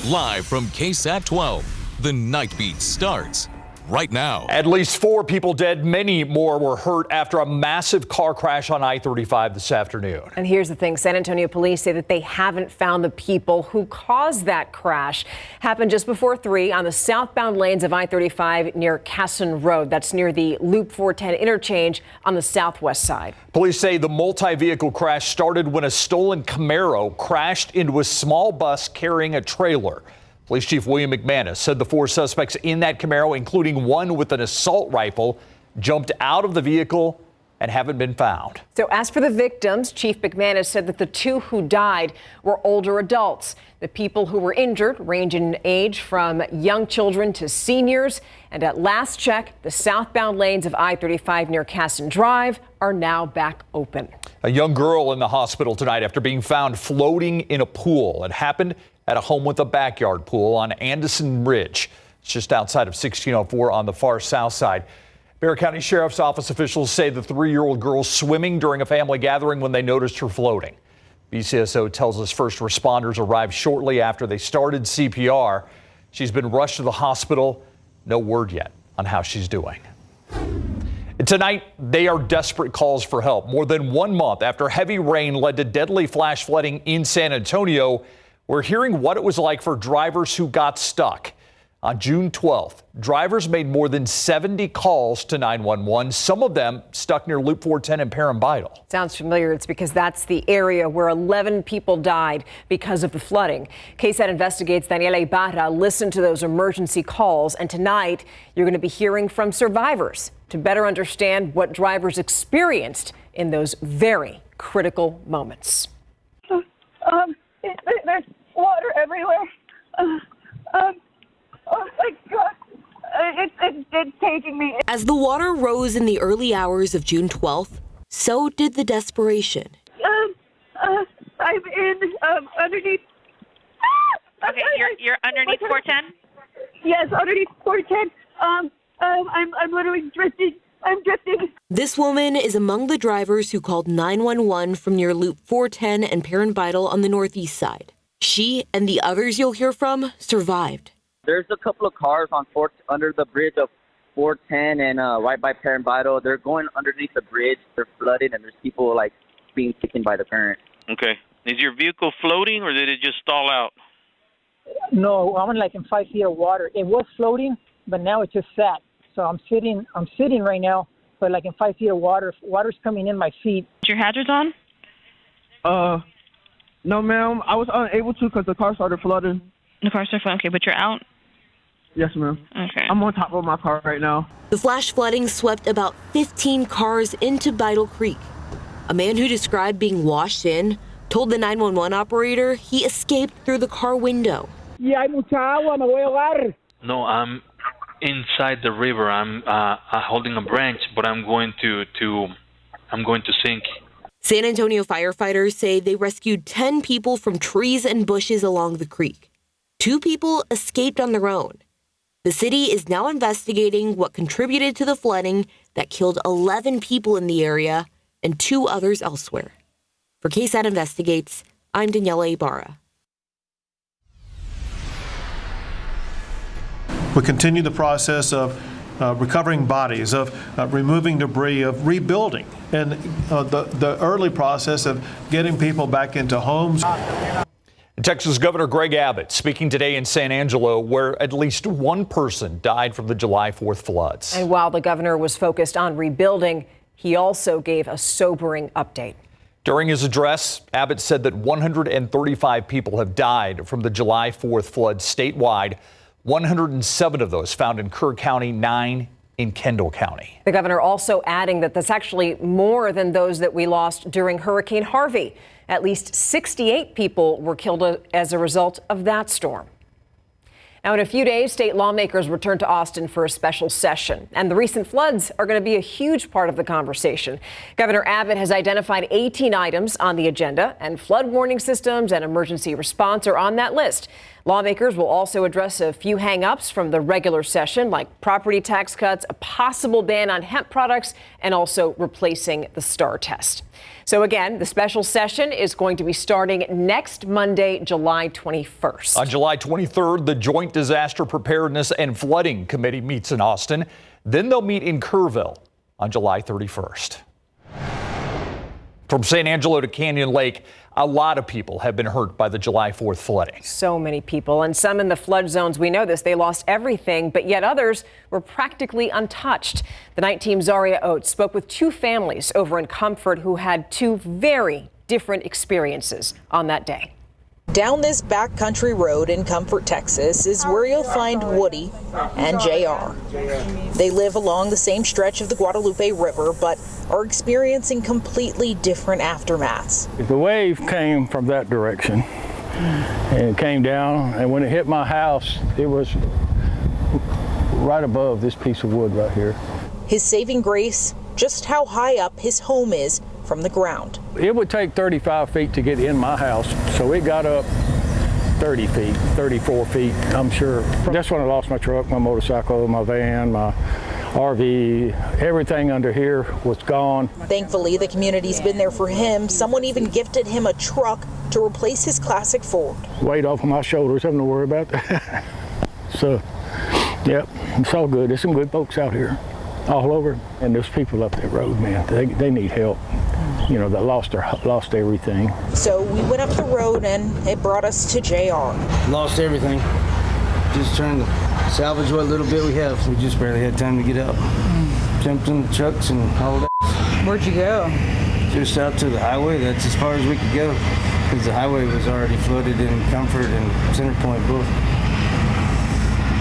Live from KSAT 12, the Nightbeat starts right now. At least 4 people dead, many more were hurt after a massive car crash on I35 this afternoon. And here's the thing, San Antonio police say that they haven't found the people who caused that crash. Happened just before 3 on the southbound lanes of I35 near Casson Road. That's near the Loop 410 interchange on the southwest side. Police say the multi-vehicle crash started when a stolen Camaro crashed into a small bus carrying a trailer. Police Chief William McManus said the 4 suspects in that Camaro, including one with an assault rifle, jumped out of the vehicle and haven't been found. So as for the victims, Chief McManus said that the 2 who died were older adults. The people who were injured range in age from young children to seniors. And at last check, the southbound lanes of I-35 near Casson Drive are now back open. A young girl in the hospital tonight after being found floating in a pool. It happened at a home with a backyard pool on Anderson Ridge. It's just outside of 1604 on the far south side. Bexar County Sheriff's Office officials say the 3-year-old girl swimming during a family gathering when they noticed her floating. BCSO tells us first responders arrived shortly after they started CPR. She's been rushed to the hospital. No word yet on how she's doing. Tonight, they are desperate calls for help. More than 1 month after heavy rain led to deadly flash flooding in San Antonio, we're hearing what it was like for drivers who got stuck. On June 12th, drivers made more than 70 calls to 911, some of them stuck near Loop 410 in Parambital. Sounds familiar. It's because that's the area where 11 people died because of the flooding. KSAT Investigates Daniela Ibarra listened to those emergency calls, and tonight you're going to be hearing from survivors to better understand what drivers experienced in those very critical moments. There's water everywhere. Oh my God, it's taking me. As the water rose in the early hours of June 12th, so did the desperation. I'm in underneath. Okay, you're underneath 410. Yes, underneath 410. I'm literally drifting. I'm drifting. This woman is among the drivers who called 911 from near Loop 410 and Parambital on the northeast side. She and the others you'll hear from survived. There's a couple of cars on under the bridge of 410 and right by Parambital. They're going underneath the bridge. They're flooded, and there's people like being taken by the current. Okay. Is your vehicle floating, or did it just stall out? No, I'm like in 5 feet of water. It was floating, but now it just sat. So I'm sitting right now, but like in 5 feet of water. Water's coming in my feet. Is your hazards on? No, ma'am. I was unable to because the car started flooding. The car started flooding. Okay, but you're out? Yes, ma'am. Okay. I'm on top of my car right now. The flash flooding swept about 15 cars into Vital Creek. A man who described being washed in told the 911 operator he escaped through the car window. Yeah, hay mucha agua, me voy a ahogar. No, I'm inside the river. I'm holding a branch, but I'm going to sink. San Antonio firefighters say they rescued 10 people from trees and bushes along the creek. 2 people escaped on their own. The city is now investigating what contributed to the flooding that killed 11 people in the area and 2 others elsewhere. For KSAT Investigates, I'm Daniela Ibarra. We continue the process of recovering bodies, of removing debris, of rebuilding, and the early process of getting people back into homes. Texas Governor Greg Abbott speaking today in San Angelo, where at least 1 person died from the July 4th floods. And while the governor was focused on rebuilding, he also gave a sobering update. During his address, Abbott said that 135 people have died from the July 4th floods statewide. 107 of those found in Kerr County, 9 in Kendall County. The governor also adding that that's actually more than those that we lost during Hurricane Harvey. At least 68 people were killed as a result of that storm. Now, in a few days, state lawmakers return to Austin for a special session, and the recent floods are going to be a huge part of the conversation. Governor Abbott has identified 18 items on the agenda, and flood warning systems and emergency response are on that list. Lawmakers will also address a few hang-ups from the regular session, like property tax cuts, a possible ban on hemp products, and also replacing the STAR test. So again, the special session is going to be starting next Monday, July 21st. On July 23rd, the Joint Disaster Preparedness and Flooding Committee meets in Austin. Then they'll meet in Kerrville on July 31st. From San Angelo to Canyon Lake, a lot of people have been hurt by the July 4th flooding. So many people, and some in the flood zones. We know this. They lost everything, but yet others were practically untouched. The night team Zaria Oates spoke with two families over in Comfort who had two very different experiences on that day. Down this backcountry road in Comfort, Texas, is where you'll find Woody and JR. They live along the same stretch of the Guadalupe River, but are experiencing completely different aftermaths. The wave came from that direction, and it came down, and when it hit my house, it was right above this piece of wood right here. His saving grace, just how high up his home is from the ground. It would take 35 feet to get in my house, so it got up 30 feet, 34 feet, I'm sure. That's when I lost my truck, my motorcycle, my van, my RV, everything under here was gone. Thankfully, the community's been there for him. Someone even gifted him a truck to replace his classic Ford. Weight off of my shoulders, something to worry about. So, yep, it's all good. There's some good folks out here, all over. And there's people up that road, man, they need help. You know, that lost everything. So we went up the road and it brought us to JR. Lost everything. Just trying to salvage what little bit we have. We just barely had time to get out. Jumped in the trucks and hauled ass. Where'd you go? Just out to the highway. That's as far as we could go because the highway was already flooded in Comfort and Center Point both.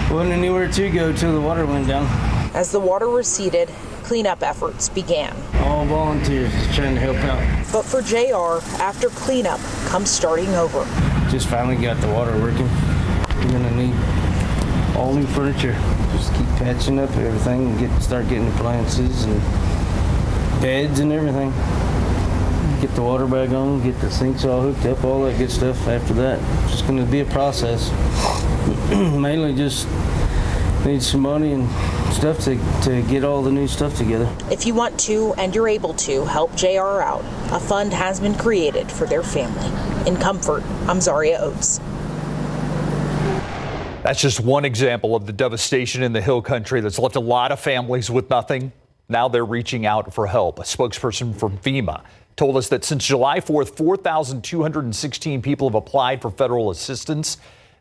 Wasn't anywhere to go till the water went down. As the water receded, cleanup efforts began. All volunteers trying to help out. But for JR, after cleanup comes starting over. Just finally got the water working. We're gonna need all new furniture. Just keep patching up everything and start getting appliances and beds and everything. Get the water back on, get the sinks all hooked up, all that good stuff after that. It's just gonna be a process. Mainly just need some money and stuff to get all the new stuff together. If you want to and you're able to help JR out, a fund has been created for their family. In Comfort, I'm Zaria Oates. That's just one example of the devastation in the Hill Country that's left a lot of families with nothing. Now they're reaching out for help. A spokesperson from FEMA told us that since July 4th, 4,216 people have applied for federal assistance.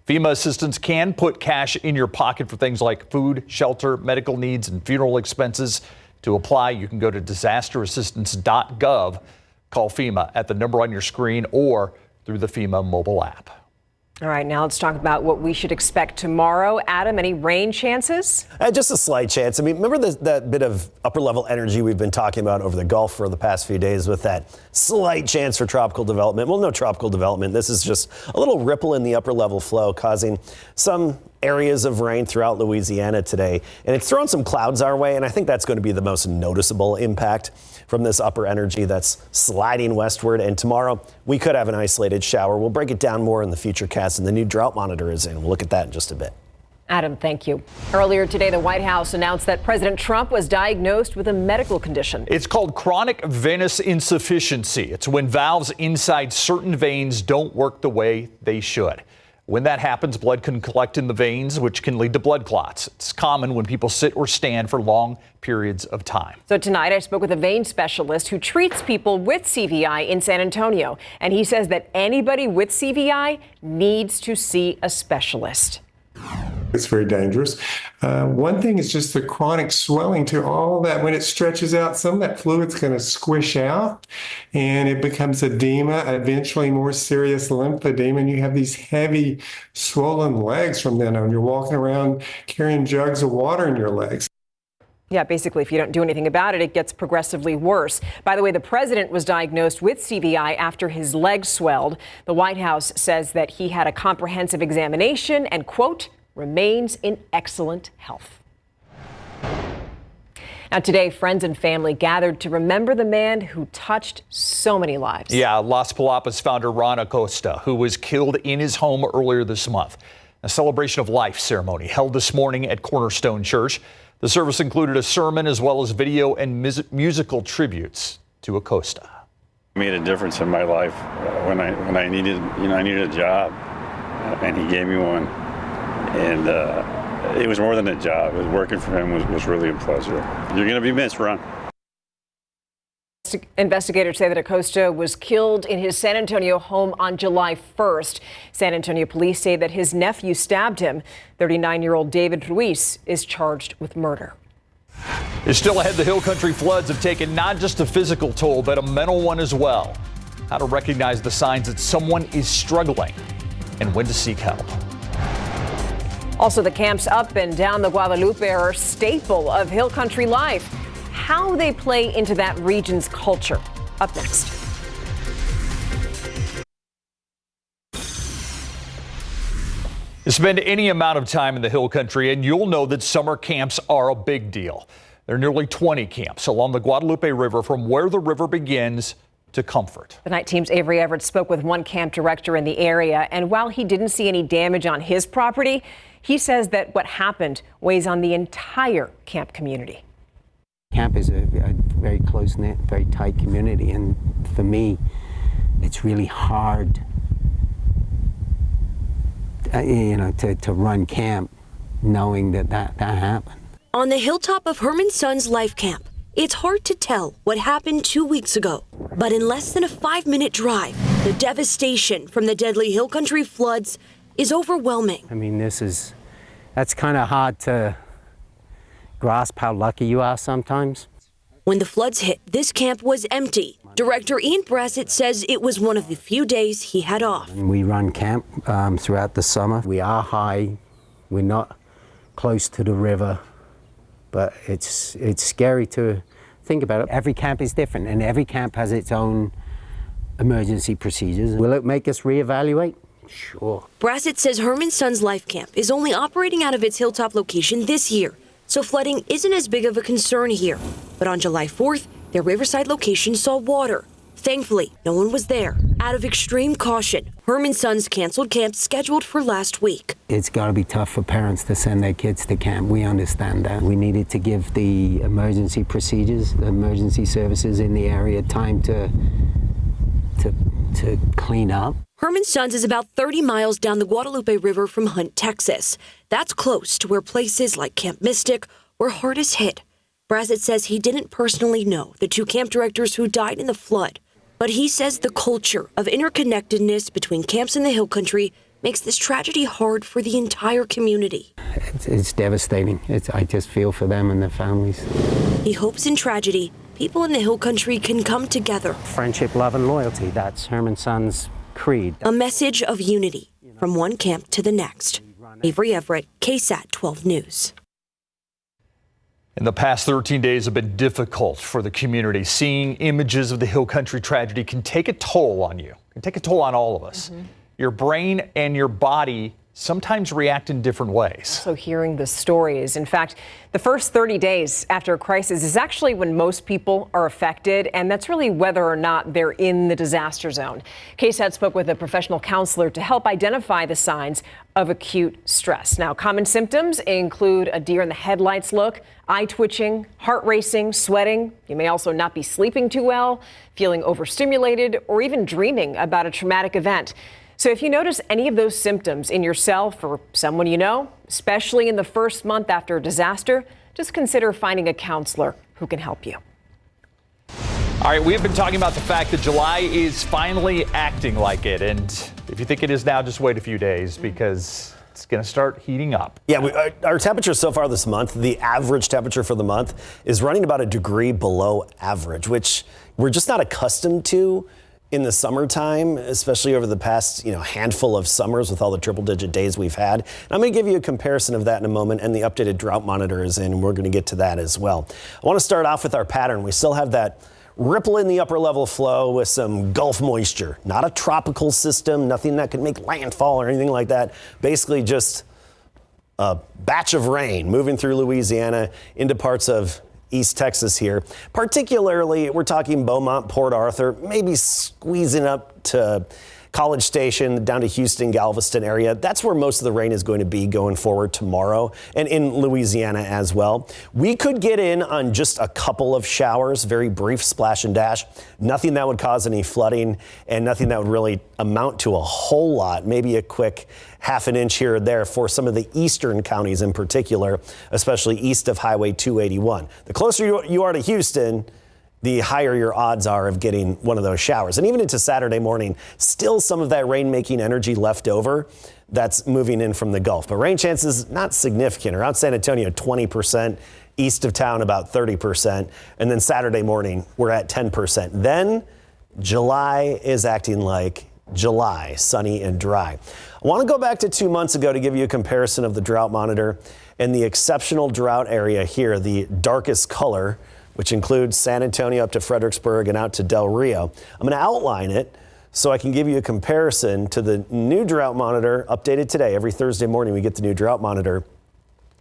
FEMA assistance can put cash in your pocket for things like food, shelter, medical needs, and funeral expenses. To apply, you can go to disasterassistance.gov, call FEMA at the number on your screen, or through the FEMA mobile app. All right, now let's talk about what we should expect tomorrow. Adam, any rain chances? Just a slight chance. I mean, remember that bit of upper level energy we've been talking about over the Gulf for the past few days with that slight chance for tropical development? Well, no tropical development. This is just a little ripple in the upper level flow causing some areas of rain throughout Louisiana today. And it's thrown some clouds our way, and I think that's going to be the most noticeable impact from this upper energy that's sliding westward. And tomorrow, we could have an isolated shower. We'll break it down more in the Futurecast, and the new drought monitor is in. We'll look at that in just a bit. Adam, thank you. Earlier today, the White House announced that President Trump was diagnosed with a medical condition. It's called chronic venous insufficiency. It's when valves inside certain veins don't work the way they should. When that happens, blood can collect in the veins, which can lead to blood clots. It's common when people sit or stand for long periods of time. So tonight, I spoke with a vein specialist who treats people with CVI in San Antonio, and he says that anybody with CVI needs to see a specialist. It's very dangerous. One thing is just the chronic swelling to all that. When it stretches out, some of that fluid's going to squish out and it becomes edema, eventually more serious lymphedema. And you have these heavy swollen legs from then on. You're walking around carrying jugs of water in your legs. Yeah, basically, if you don't do anything about it, it gets progressively worse. By the way, the president was diagnosed with CVI after his legs swelled. The White House says that he had a comprehensive examination and, quote, remains in excellent health. Now today, friends and family gathered to remember the man who touched so many lives. Yeah, Las Palapas founder Ron A Costa, who was killed in his home earlier this month. A celebration of life ceremony held this morning at Cornerstone Church. The service included a sermon as well as video and musical tributes to Acosta. Made a difference in my life when I needed, I needed a job, and he gave me one, and it was more than a job. Working for him was really a pleasure. You're going to be missed, Ron. Investigators say that Acosta was killed in his San Antonio home on July 1st. San Antonio police say that his nephew stabbed him. 39-year-old David Ruiz is charged with murder. It's still ahead. The Hill Country floods have taken not just a physical toll, but a mental one as well. How to recognize the signs that someone is struggling and when to seek help. Also, the camps up and down the Guadalupe are a staple of Hill Country life. How they play into that region's culture. Up next. Spend any amount of time in the Hill Country and you'll know that summer camps are a big deal. There are nearly 20 camps along the Guadalupe River from where the river begins to Comfort. The night team's Avery Everett spoke with one camp director in the area, and while he didn't see any damage on his property, he says that what happened weighs on the entire camp community. Camp is a very close-knit, very tight community, and for me, it's really hard, to run camp knowing that happened. On the hilltop of Herman Son's Life Camp, it's hard to tell what happened 2 weeks ago, but in less than a 5-minute drive, the devastation from the deadly Hill Country floods is overwhelming. I mean, that's kind of hard to grasp how lucky you are sometimes. When the floods hit, this camp was empty. Director Ian Brassett says it was one of the few days he had off. We run camp throughout the summer. We are high. We're not close to the river, but it's scary to think about it. Every camp is different, and every camp has its own emergency procedures. Will it make us reevaluate? Sure. Brassett says Herman Son's Life Camp is only operating out of its hilltop location this year, so flooding isn't as big of a concern here. But on July 4th, their Riverside location saw water. Thankfully, no one was there. Out of extreme caution, Herman Son's canceled camp scheduled for last week. It's got to be tough for parents to send their kids to camp. We understand that. We needed to give the emergency procedures, the emergency services in the area time to clean up. Herman Son's is about 30 miles down the Guadalupe River from Hunt, Texas. That's close to where places like Camp Mystic were hardest hit. Brassett says he didn't personally know the two camp directors who died in the flood, but he says the culture of interconnectedness between camps in the Hill Country makes this tragedy hard for the entire community. It's devastating. I just feel for them and their families. He hopes in tragedy, people in the Hill Country can come together. Friendship, love, and loyalty. That's Herman Son's creed. A message of unity from one camp to the next. Avery Everett, KSAT 12 News. In the past 13 days have been difficult for the community. Seeing images of the Hill Country tragedy can take a toll on you, can take a toll on all of us. Your brain and your body sometimes react in different ways. So hearing the stories. In fact, the first 30 days after a crisis is actually when most people are affected, and that's really whether or not they're in the disaster zone. KSAT spoke with a professional counselor to help identify the signs of acute stress. Now, common symptoms include a deer in the headlights look, eye twitching, heart racing, sweating. You may also not be sleeping too well, feeling overstimulated, or even dreaming about a traumatic event. So if you notice any of those symptoms in yourself or someone you know, especially in the first month after a disaster, just consider finding a counselor who can help you. All right, we have been talking about the fact that July is finally acting like it. And if you think it is now, just wait a few days because it's going to start heating up. Yeah, our temperature so far this month, the average temperature for the month is running about a degree below average, which we're just not accustomed to in the summertime, especially over the past, handful of summers with all the triple-digit days we've had. And I'm going to give you a comparison of that in a moment, and the updated drought monitor is in, and we're going to get to that as well. I want to start off with our pattern. We still have that ripple in the upper level flow with some Gulf moisture. Not a tropical system, nothing that could make landfall or anything like that. Basically just a batch of rain moving through Louisiana into parts of East Texas here. Particularly, we're talking Beaumont, Port Arthur, maybe squeezing up to College Station, down to Houston, Galveston area. That's where most of the rain is going to be going forward tomorrow, and in Louisiana as well. We could get in on just a couple of showers, very brief splash and dash. Nothing that would cause any flooding and nothing that would really amount to a whole lot, maybe a quick half an inch here or there for some of the eastern counties in particular, especially east of Highway 281. The closer you are to Houston, the higher your odds are of getting one of those showers. And even into Saturday morning, still some of that rain-making energy left over that's moving in from the Gulf. But rain chances not significant. Around San Antonio, 20%. East of town, about 30%. And then Saturday morning, we're at 10%. Then July is acting like July, sunny and dry. I want to go back to 2 months ago to give you a comparison of the drought monitor and the exceptional drought area here, the darkest color, which includes San Antonio up to Fredericksburg and out to Del Rio. I'm going to outline it so I can give you a comparison to the new drought monitor updated today. Every Thursday morning we get the new drought monitor.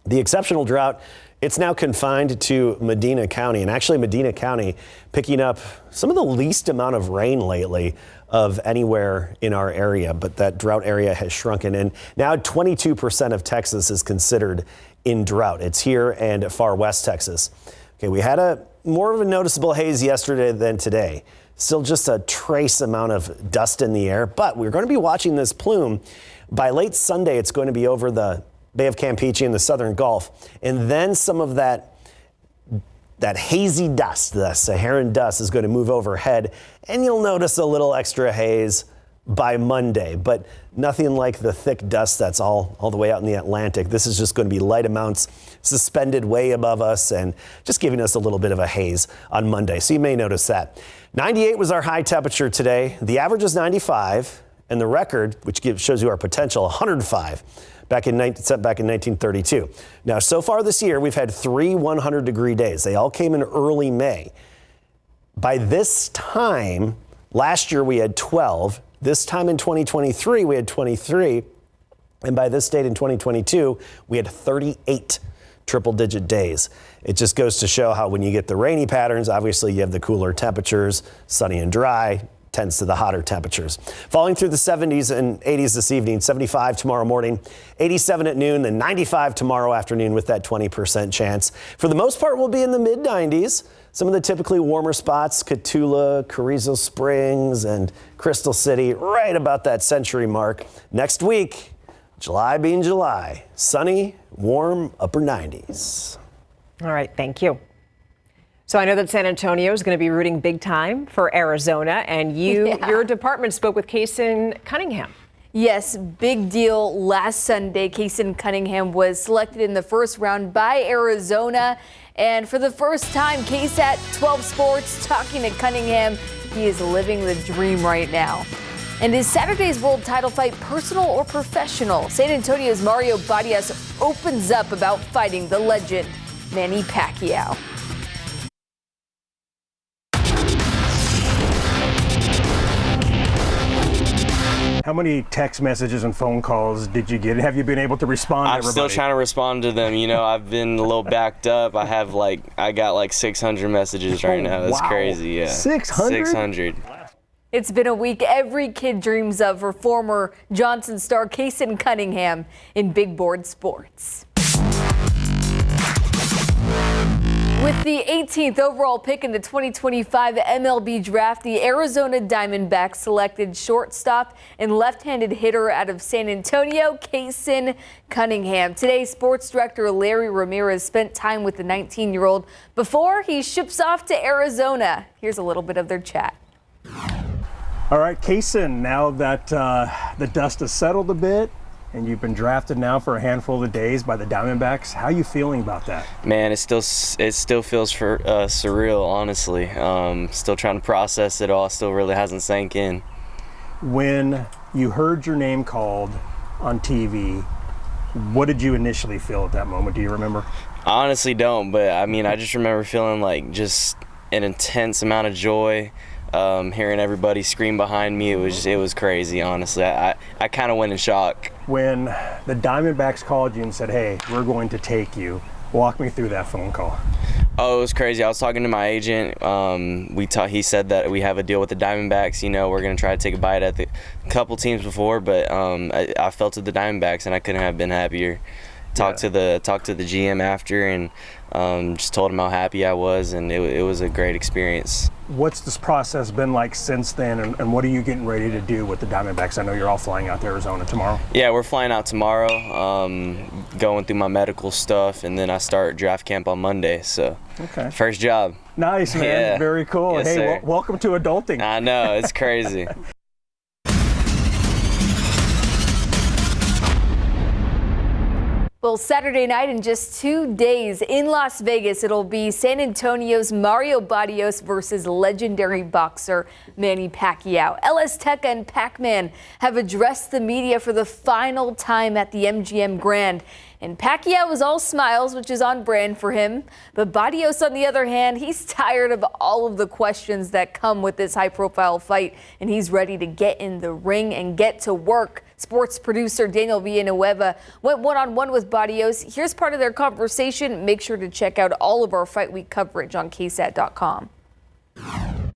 The exceptional drought, it's now confined to Medina County, and actually Medina County picking up some of the least amount of rain lately of anywhere in our area, but that drought area has shrunken, and now 22% of Texas is considered in drought. It's here and far west Texas. Okay, we had more of a noticeable haze yesterday than today. Still just a trace amount of dust in the air, but we're going to be watching this plume. By late Sunday, it's going to be over the Bay of Campeche and the southern Gulf, and then some of that hazy dust, the Saharan dust, is going to move overhead, and you'll notice a little extra haze by Monday, but nothing like the thick dust that's all the way out in the Atlantic. This is just going to be light amounts suspended way above us and just giving us a little bit of a haze on Monday. So you may notice that. 98 was our high temperature today. The average is 95, and the record, which shows you our potential, 105 set back in 1932. Now, so far this year, we've had 3 100-degree days. They all came in early May. By this time, last year we had 12. This time in 2023, we had 23. And by this date in 2022, we had 38 triple-digit days. It just goes to show how when you get the rainy patterns, obviously you have the cooler temperatures, sunny and dry, tends to the hotter temperatures. Falling through the 70s and 80s this evening, 75 tomorrow morning, 87 at noon, then 95 tomorrow afternoon with that 20% chance. For the most part, we'll be in the mid-90s. Some of the typically warmer spots, Cotulla, Carrizo Springs, and Crystal City, right about that century mark. Next week, July being July, sunny, warm, upper 90s. All right, thank you. So I know that San Antonio is going to be rooting big time for Arizona, and your department spoke with Kase Cunningham. Yes, big deal. Last Sunday, Kase Cunningham was selected in the first round by Arizona. And for the first time, KSAT 12 Sports talking to Cunningham. He is living the dream right now. And is Saturday's world title fight personal or professional? San Antonio's Mario Barrios opens up about fighting the legend, Manny Pacquiao. How many text messages and phone calls did you get? Have you been able to respond to everybody? I'm still trying to respond to them. You know, I've been a little backed up. I got like 600 messages right now. That's crazy. Yeah. 600? 600. It's been a week every kid dreams of for former Johnson star Kase Cunningham in big board sports. With the 18th overall pick in the 2025 MLB draft, the Arizona Diamondbacks selected shortstop and left-handed hitter out of San Antonio, Kase Cunningham. Today, sports director Larry Ramirez spent time with the 19-year-old before he ships off to Arizona. Here's a little bit of their chat. All right, Kase, now that the dust has settled a bit, and you've been drafted now for a handful of days by the Diamondbacks, how are you feeling about that? Man, it still feels surreal, honestly. Still trying to process it all. Still really hasn't sank in. When you heard your name called on TV, what did you initially feel at that moment? Do you remember? I honestly don't, but I mean, I just remember feeling like just an intense amount of joy. Hearing everybody scream behind me, it was crazy, honestly. I kind of went in shock. When the Diamondbacks called you and said, hey, we're going to take you, walk me through that phone call. Oh, it was crazy. I was talking to my agent. He said that we have a deal with the Diamondbacks. You know, we're going to try to take a bite at the couple teams before, but I fell to the Diamondbacks, and I couldn't have been happier. Talked to the GM after, and just told him how happy I was, and it was a great experience. What's this process been like since then, and what are you getting ready to do with the Diamondbacks? I know you're all flying out to Arizona tomorrow. Yeah, we're flying out tomorrow, going through my medical stuff, and then I start draft camp on Monday, so okay. First job. Nice, man. Yeah. Very cool. Yes, hey, welcome to adulting. I know, it's crazy. Well, Saturday night in just 2 days in Las Vegas, it'll be San Antonio's Mario Barrios versus legendary boxer Manny Pacquiao. El Azteca and Pac-Man have addressed the media for the final time at the MGM Grand. And Pacquiao was all smiles, which is on brand for him. But Barrios, on the other hand, he's tired of all of the questions that come with this high-profile fight, and he's ready to get in the ring and get to work. Sports producer Daniel Villanueva went one-on-one with Barrios. Here's part of their conversation. Make sure to check out all of our Fight Week coverage on KSAT.com. I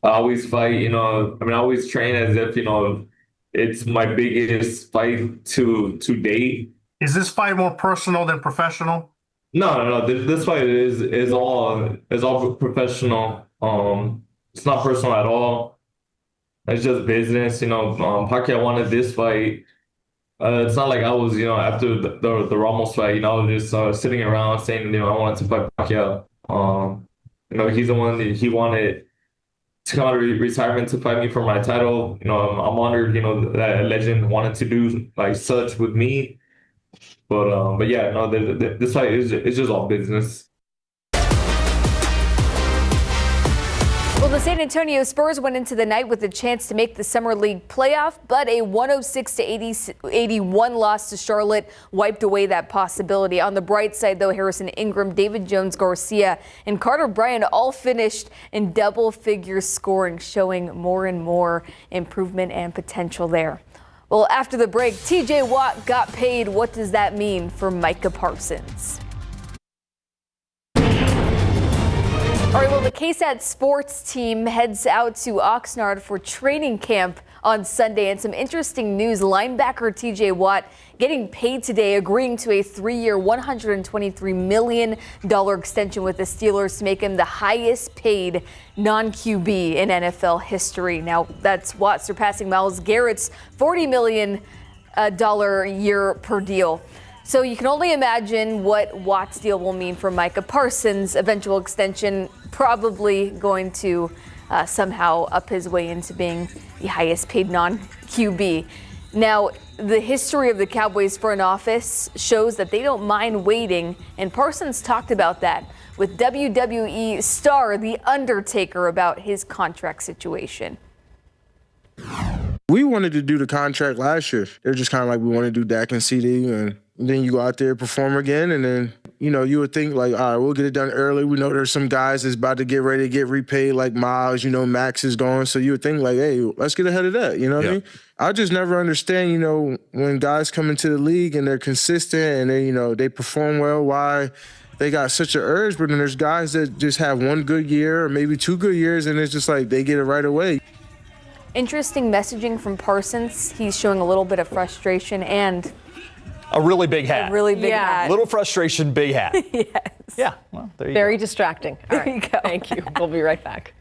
always fight, I always train as if, it's my biggest fight to date. Is this fight more personal than professional? No. This fight is all professional. It's not personal at all. It's just business. Pacquiao wanted this fight. It's not like I was, after the Ramos fight, I was just sitting around saying, I wanted to fight Pacquiao. He's the one that he wanted to come out of retirement to fight me for my title. I'm honored, that a legend wanted to do like such with me. But yeah, no, this fight is just all business. Well, the San Antonio Spurs went into the night with a chance to make the Summer League playoff, but a 106-81 loss to Charlotte wiped away that possibility. On the bright side, though, Harrison Ingram, David Jones Garcia, and Carter Bryant all finished in double-figure scoring, showing more and more improvement and potential there. Well, after the break, TJ Watt got paid. What does that mean for Micah Parsons? All right, well, the KSAT sports team heads out to Oxnard for training camp on Sunday. And some interesting news, linebacker TJ Watt getting paid today, agreeing to a 3-year, $123 million extension with the Steelers to make him the highest paid non-QB in NFL history. Now, that's Watt surpassing Myles Garrett's $40 million year per deal. So you can only imagine what Watt's deal will mean for Micah Parsons' eventual extension, probably going to somehow up his way into being the highest paid non-QB. Now, the history of the Cowboys front office shows that they don't mind waiting, and Parsons talked about that with WWE star The Undertaker about his contract situation. We wanted to do the contract last year. They're just kind of like, we want to do Dak and CD, and then you go out there, perform again, and then, you would think like, all right, we'll get it done early. We know there's some guys that's about to get ready to get repaid, like Miles, Max is going. So you would think like, hey, let's get ahead of that, what I mean? I just never understand, when guys come into the league and they're consistent and they, they perform well, why they got such an urge, but then there's guys that just have one good year or maybe 2 good years, and it's just like they get it right away. Interesting messaging from Parsons. He's showing a little bit of frustration and a really big hat. A really big hat. Little frustration, big hat. Yes. Yeah, well, there you Very go. distracting. All right. There you go. Thank you. We'll be right back.